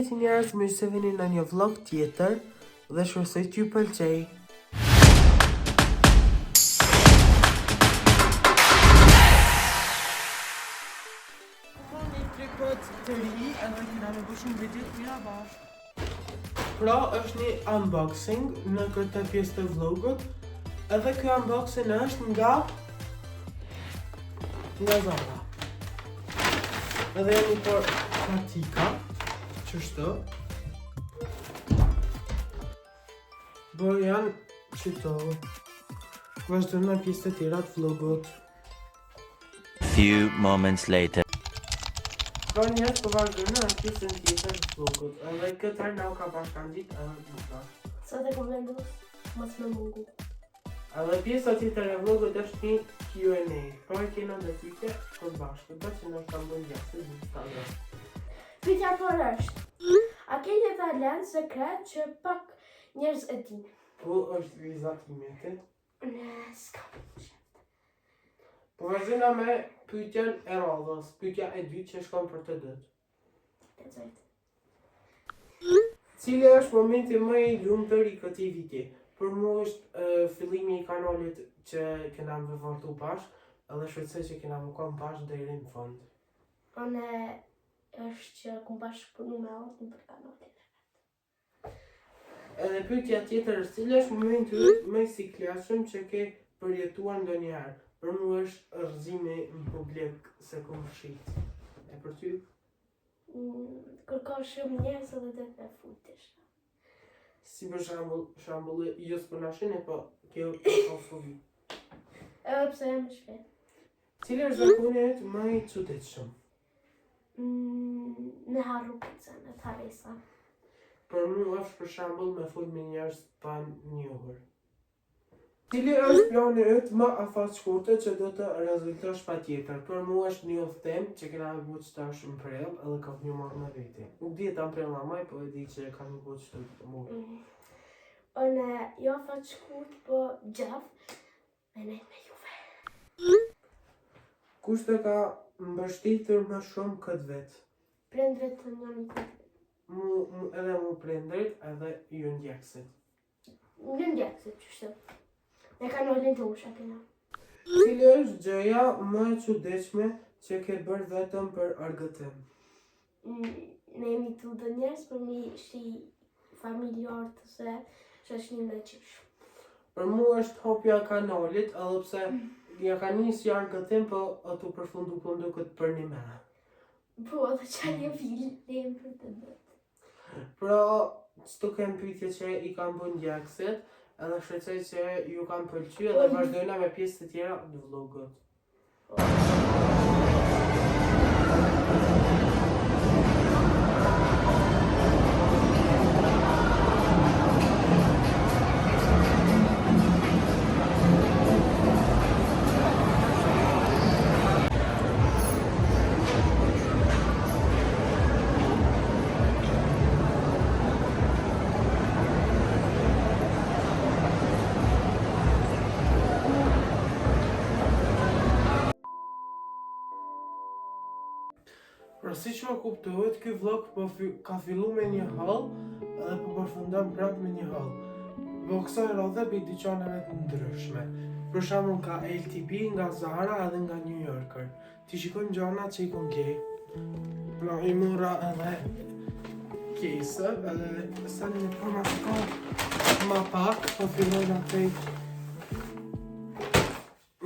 Si njerëz, mirë se vini në një vlog tjetër dhe shpresoj t'ju pëlqej. Një trikot të ri edhe kena me bëshin video të mira bashkë. Pra është një unboxing në këtë pjesë të vlogut edhe kjo unboxing është nga Zara. Edhe janë një por patika, qështu. Bo janë qëto. Vazhdojmë në pjesë të tjera të vlogut. Few moments later. Pra njës po vazhdojmë në pjesën tjetër të vlogut. Edhe këtë herë na u ka bashkangjitur edhe Buka. Sot e kom vendosur mos më mungu. Edhe pjesa tjetër e vlogut është një Q&A. Pra kena dhe pyetje për bashkë, që në kam bënë gjasë në Instagram. Pyetja por është, a ke një talent sekret që pak njerëz e din? Po është vizatimi. S'kam. Po vazhdojmë me pyetjen e radhës, pyetja e dytë që shkon për të dytë. Lexojt. Cili është momenti më i lumtur i këtij viti? Për mua është fillimi i kanalit që kena më vërtu bashkë, edhe shpresoj që kena më kom bashkë deri në fund. Unë është që kum bashkëpunu me Altin për kanalin. Edhe pyetja tjetër është cili është momenti më i sikletshëm që ke përjetuar ndonjëherë? Për mua është rrëzimi në publik se kum shit. E për ty? Kërko shumë njerëz edhe dhe të futesh. Si për shembull, jo s'punashin e po kjo fobi. Edhe pse jam shpejt. Cili është zakoni yt më i çuditshëm? Në harru pizza, në të haresa. Për mua është për shembull me fol me njerëz pa njohur. Cili është plani yt më afatshkurtër që do të rezultosh patjetër? Për mua është një udhtim që kena me bëj tash në prill edhe ka një marrë me veti. Nuk di ta prill më, po e di që kam një bëj çdo mua. Unë jo afatshkurt, po gjaf me nejt me juve. Kush të ka mbështetur më shumë këtë vit? Prindrit të njëri tjetrit. Edhe mu prindrit edhe ju ndjekësit. Në ndjekësit, qështë. Ne kanalin të usha kena. Cili është gjëja më e çuditshme që ke bërë vetëm për argëtim? Ne jemi të dhe njerës për mi shi familjarë se shoqënim dhe qysh. Për mua është hopja e kanalit, edhe pse ja ka nisë si argëtim, po ato përfundu po nduket për një me. Po, dhe që një film për të dhëtë. Pra, çto kem pyetje që i kam bën ndjekësit, edhe shpresoj që ju kanë pëlqyer dhe vazhdojna me pjesë të tjera të vlogut. Pra si që më kuptohet, ky vlog ka fillu me një hall edhe po përfundon prap me një hall. Po kësaj radhe bëj dyqaneve të ndryshme. Për shembull ka LTB nga Zara edhe nga New Yorker. Ti shikojmë gjanat që i kom ke. Pra i mora edhe kese, edhe sa një forma shko ma pak, po filloj nga prej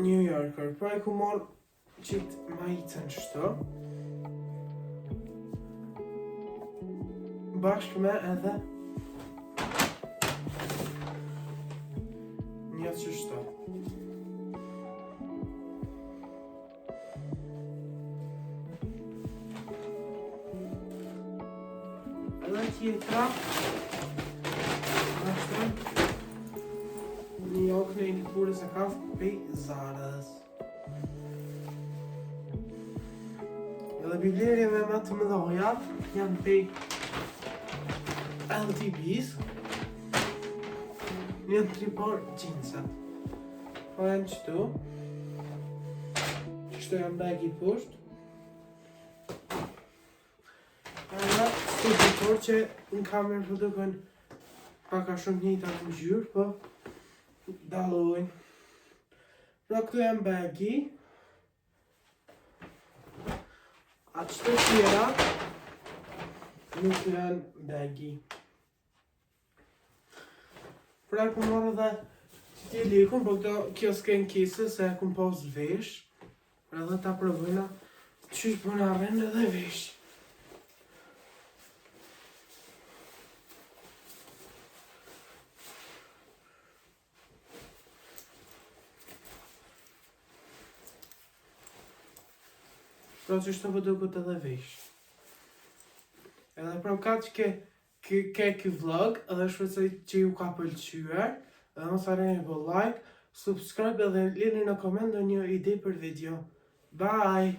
New Yorker. Pra i ku mor qit majicën qështo. Bashkë me edhe një qështo. Edhe tjetra është një okne i lëkurës e kafë pej Zarës. Edhe biblerje me më të mëdhoja janë pej LTBs. Njën 3 par jeansat. Po janë qëtu. Qështu janë bagi poshtë. Edhe studi monitor që në kamerë po duken paka shumë njëjta në ngjyrë, po dallojnë. Pra këtu janë bagi. Atë të tjera nuk janë bagi. Pra ku morë dhe ti likun, po kjo s'ken kise se kum pos vesh. Pra dhe ta provojna qysh po na rren edhe vesh. Pra që shto po duket edhe vesh. Edhe pra ka që ke ky vlog, edhe shpresoj që ju ka pëlqyer. Edhe mos harroni po like, subscribe edhe lini në koment ndonjë ide për video. Bye!